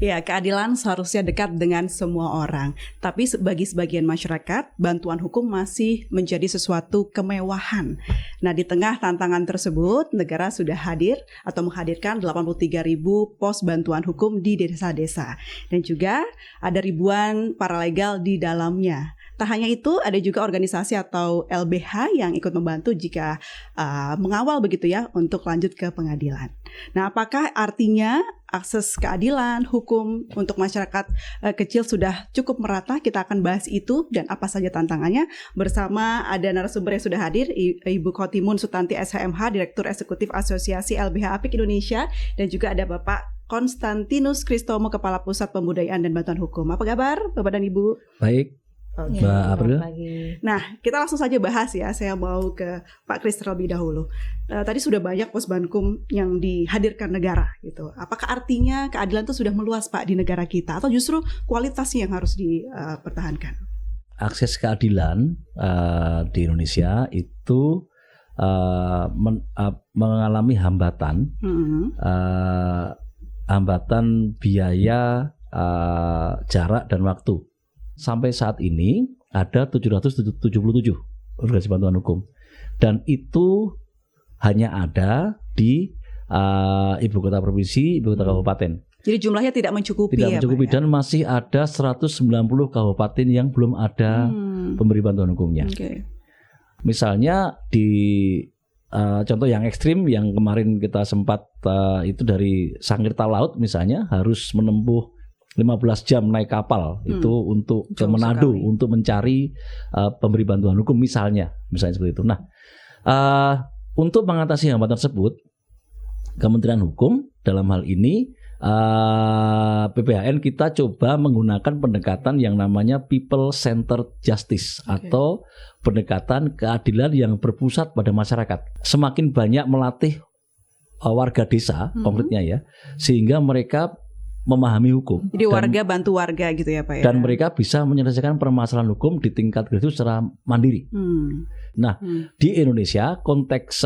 Ya, keadilan seharusnya dekat dengan semua orang. Tapi bagi sebagian masyarakat, bantuan hukum masih menjadi sesuatu kemewahan. Nah, di tengah tantangan tersebut, negara sudah hadir atau menghadirkan 83.000 pos bantuan hukum di desa-desa. Dan juga ada ribuan paralegal di dalamnya. Tak hanya itu, ada juga organisasi atau LBH yang ikut membantu jika mengawal begitu ya untuk lanjut ke pengadilan. Nah, apakah artinya akses keadilan hukum untuk masyarakat kecil sudah cukup merata? Kita akan bahas itu dan apa saja tantangannya bersama ada narasumber yang sudah hadir, Ibu Khotimun Sutanti SHMH, Direktur Eksekutif Asosiasi LBH Apik Indonesia, dan juga ada Bapak Konstantinus Kristomo, Kepala Pusat Pembudayaan dan Bantuan Hukum. Apa kabar Bapak dan Ibu? Baik. Mbak April. Nah, kita langsung saja bahas ya. Saya mau ke Pak Kris terlebih dahulu. Tadi sudah banyak pos bankum yang dihadirkan negara gitu. Apakah artinya keadilan itu sudah meluas Pak di negara kita atau justru kualitasnya yang harus dipertahankan? Akses keadilan di Indonesia itu mengalami hambatan, hambatan biaya, jarak dan waktu. Sampai saat ini ada 777 organisasi bantuan hukum dan itu hanya ada di ibu kota provinsi, ibu kota kabupaten. Jadi jumlahnya tidak mencukupi. Tidak mencukupi dan masih ada 190 kabupaten yang belum ada pemberi bantuan hukumnya. Okay. Misalnya di contoh yang ekstrim yang kemarin kita sempat itu dari Sangirta Laut misalnya harus menempuh 15 jam naik kapal itu untuk ke Manado untuk mencari pemberi bantuan hukum misalnya seperti itu. Nah, untuk mengatasi hambatan tersebut, Kementerian Hukum dalam hal ini PPHN kita coba menggunakan pendekatan yang namanya People Centered Justice atau pendekatan keadilan yang berpusat pada masyarakat. Semakin banyak melatih warga desa konkretnya ya, sehingga mereka memahami hukum. Jadi warga bantu warga gitu ya Pak ya. Dan mereka bisa menyelesaikan permasalahan hukum di tingkat grassroots secara mandiri. Nah, di Indonesia konteks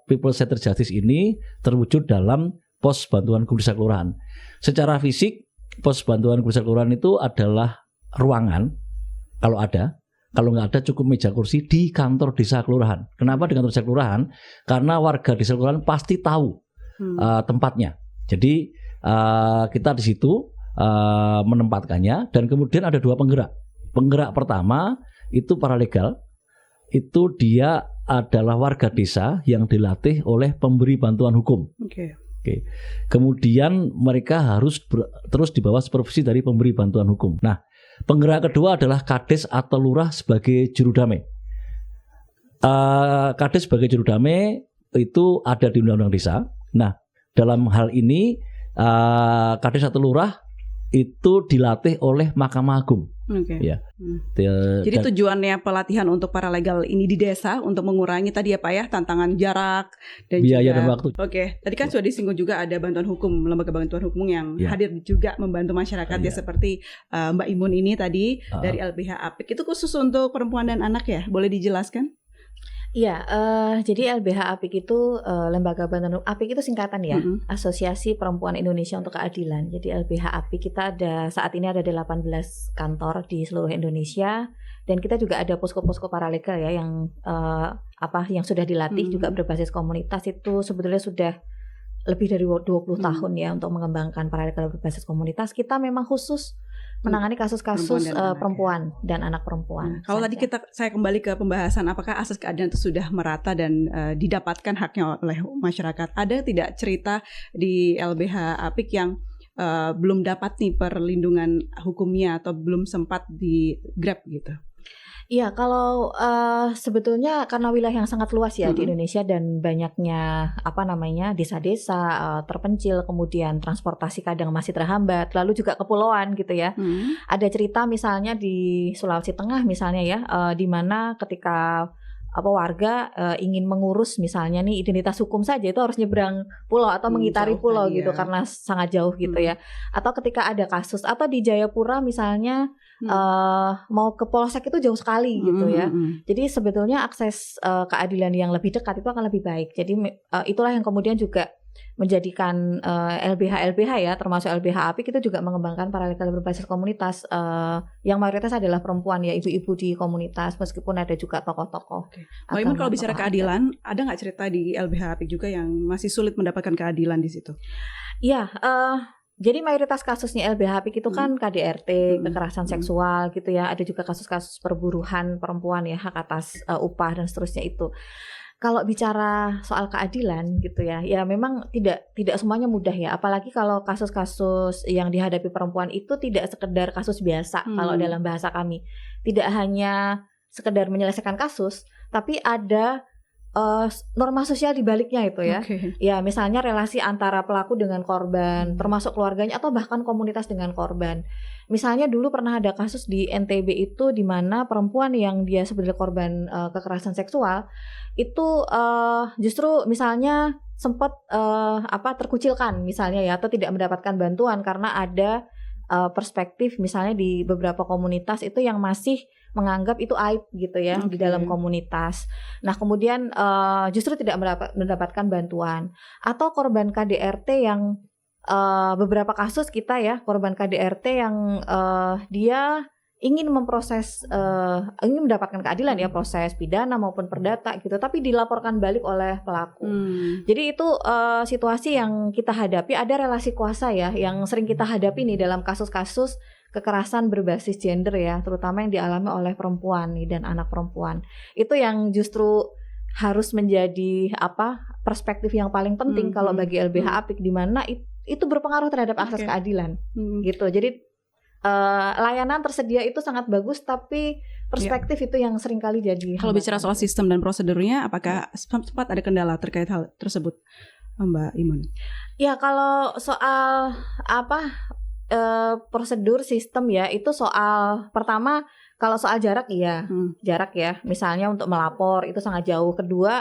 People Centered Justice ini terwujud dalam pos bantuan hukum desa kelurahan. Secara fisik, pos bantuan hukum desa kelurahan itu adalah ruangan kalau ada. Kalau nggak ada cukup meja kursi di kantor desa kelurahan. Kenapa di kantor desa kelurahan? Karena warga desa kelurahan pasti tahu tempatnya. Jadi kita di situ menempatkannya dan kemudian ada dua penggerak. Penggerak pertama itu paralegal, itu dia adalah warga desa yang dilatih oleh pemberi bantuan hukum. Oke. Kemudian mereka harus terus di bawah supervisi dari pemberi bantuan hukum. Nah, penggerak kedua adalah kades atau lurah sebagai juru damai. Kades sebagai juru damai itu ada di Undang-Undang Desa. Nah, dalam hal ini kades atau lurah itu dilatih oleh Mahkamah Agung. Ya. Jadi tujuannya pelatihan untuk paralegal ini di desa untuk mengurangi tadi ya Pak ya tantangan jarak dan biaya juga, dan waktu. Tadi kan sudah disinggung juga ada bantuan hukum, lembaga bantuan hukum yang hadir juga membantu masyarakat ya seperti Mbak Imun ini tadi dari LBH Apik. Itu khusus untuk perempuan dan anak ya? Boleh dijelaskan? Iya, jadi LBH Apik itu lembaga bantuan hukum. Apik itu singkatan ya, Asosiasi Perempuan Indonesia untuk Keadilan. Jadi LBH Apik kita saat ini ada 18 kantor di seluruh Indonesia dan kita juga ada posko-posko paralegal ya yang yang sudah dilatih juga berbasis komunitas. Itu sebetulnya sudah lebih dari 20 tahun ya untuk mengembangkan paralegal berbasis komunitas. Kita memang khusus menangani kasus-kasus perempuan dan anak perempuan. Kalau tadi saya kembali ke pembahasan apakah akses keadilan itu sudah merata dan didapatkan haknya oleh masyarakat. Ada tidak cerita di LBH Apik yang belum dapat nih perlindungan hukumnya atau belum sempat di grab gitu? Iya, kalau sebetulnya karena wilayah yang sangat luas ya di Indonesia dan banyaknya desa-desa terpencil, kemudian transportasi kadang masih terhambat, lalu juga kepulauan gitu ya. Ada cerita misalnya di Sulawesi Tengah misalnya ya, di mana ketika warga ingin mengurus misalnya nih identitas hukum saja itu harus nyebrang pulau atau mengitari pulau gitu karena sangat jauh gitu ya. Atau ketika ada kasus atau di Jayapura misalnya mau ke polsek itu jauh sekali gitu ya. Jadi sebetulnya akses keadilan yang lebih dekat itu akan lebih baik. Jadi itulah yang kemudian juga menjadikan LBH ya, termasuk LBH APIK itu juga mengembangkan paralegal berbasis komunitas yang mayoritas adalah perempuan ya, ibu-ibu di komunitas, meskipun ada juga tokoh-tokoh. Mbak Imun, kalau bicara keadilan, ada nggak cerita di LBH APIK juga yang masih sulit mendapatkan keadilan di situ? Iya, jadi mayoritas kasusnya LBH APIK itu kan KDRT, kekerasan seksual gitu ya. Ada juga kasus-kasus perburuhan perempuan ya, hak atas upah dan seterusnya itu. Kalau bicara soal keadilan gitu ya, ya memang tidak semuanya mudah ya. Apalagi kalau kasus-kasus yang dihadapi perempuan itu tidak sekedar kasus biasa kalau dalam bahasa kami. Tidak hanya sekedar menyelesaikan kasus, tapi ada norma sosial di baliknya itu ya. Ya misalnya relasi antara pelaku dengan korban, termasuk keluarganya atau bahkan komunitas dengan korban. Misalnya dulu pernah ada kasus di NTB itu di mana perempuan yang dia sebenarnya korban kekerasan seksual itu justru misalnya sempat terkucilkan misalnya ya, atau tidak mendapatkan bantuan karena ada perspektif misalnya di beberapa komunitas itu yang masih menganggap itu aib gitu ya di dalam komunitas. Nah kemudian justru tidak mendapatkan bantuan. Atau korban KDRT yang beberapa kasus kita ya, korban KDRT yang dia ingin memproses, ingin mendapatkan keadilan ya, proses pidana maupun perdata gitu, tapi dilaporkan balik oleh pelaku. Jadi itu situasi yang kita hadapi, ada relasi kuasa ya yang sering kita hadapi nih dalam kasus-kasus kekerasan berbasis gender ya, terutama yang dialami oleh perempuan nih dan anak perempuan. Itu yang justru harus menjadi perspektif yang paling penting kalau bagi LBH APIK, di mana itu berpengaruh terhadap akses keadilan gitu. Jadi layanan tersedia itu sangat bagus, tapi perspektif itu yang sering kali jadi. Kalau bicara soal sistem dan prosedurnya, apakah sempat ada kendala terkait hal tersebut, Mbak Imun? Ya, kalau soal prosedur sistem ya, itu soal pertama kalau soal jarak ya, jarak ya. Misalnya untuk melapor itu sangat jauh. Kedua,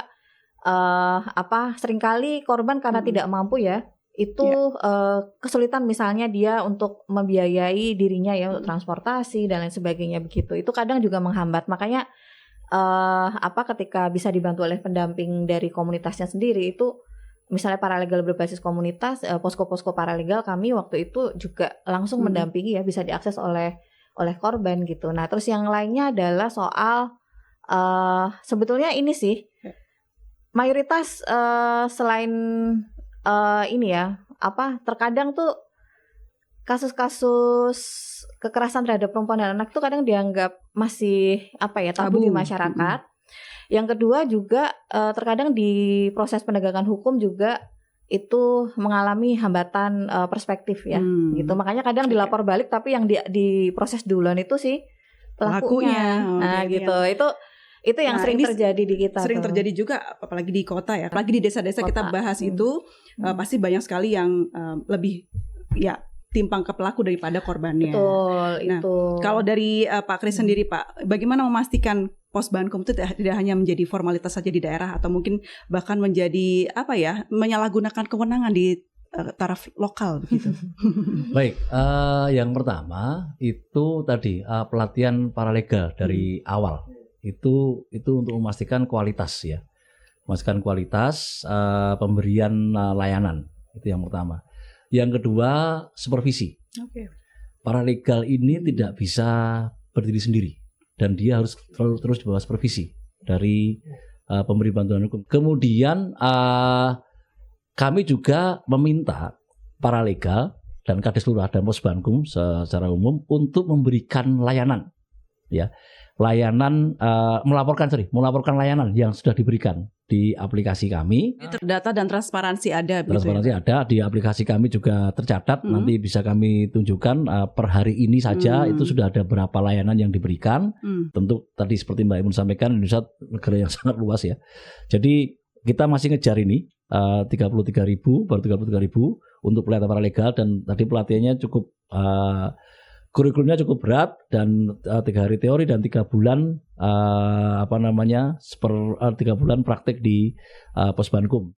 seringkali korban karena tidak mampu ya, itu kesulitan misalnya dia untuk membiayai dirinya ya untuk transportasi dan lain sebagainya begitu. Itu kadang juga menghambat. Makanya ketika bisa dibantu oleh pendamping dari komunitasnya sendiri, itu misalnya paralegal berbasis komunitas, posko-posko paralegal kami waktu itu juga langsung mendampingi ya, bisa diakses oleh korban gitu. Nah terus yang lainnya adalah soal sebetulnya ini sih mayoritas selain terkadang tuh kasus-kasus kekerasan terhadap perempuan dan anak tuh kadang dianggap masih tabu di masyarakat. Yang kedua juga terkadang di proses penegakan hukum juga itu mengalami hambatan perspektif ya gitu. Makanya kadang dilapor balik, tapi yang di proses duluan itu sih pelakunya. Gitu. Itu yang sering terjadi di kita. Sering terjadi juga, apalagi di kota ya. Apalagi di desa-desa kita bahas itu, pasti banyak sekali yang lebih timpang ke pelaku daripada korbannya. Betul, itu. Kalau dari Pak Kris sendiri, Pak, bagaimana memastikan Posbankum itu tidak hanya menjadi formalitas saja di daerah, atau mungkin bahkan menjadi menyalahgunakan kewenangan di taraf lokal begitu? Baik, yang pertama itu tadi pelatihan paralegal dari awal. Itu untuk memastikan kualitas ya, memastikan kualitas pemberian layanan, itu yang pertama. Yang kedua, supervisi. Paralegal ini tidak bisa berdiri sendiri dan dia harus terus di bawah supervisi dari pemberi bantuan hukum. Kemudian kami juga meminta paralegal dan Kades Lurah dan Posbankum secara umum untuk memberikan layanan ya. Layanan melaporkan layanan yang sudah diberikan di aplikasi kami. Data dan transparansi ada. Transparansi ada di aplikasi kami juga tercatat. Nanti bisa kami tunjukkan per hari ini saja itu sudah ada berapa layanan yang diberikan. Tentu tadi seperti Mbak Imun sampaikan, Indonesia negara yang sangat luas ya. Jadi kita masih ngejar ini 33.000, baru 33.000 untuk pelatihan paralegal, dan tadi pelatihannya cukup kurikulumnya cukup berat, dan 3 hari teori dan 3 bulan 3 bulan praktek di Posbankum.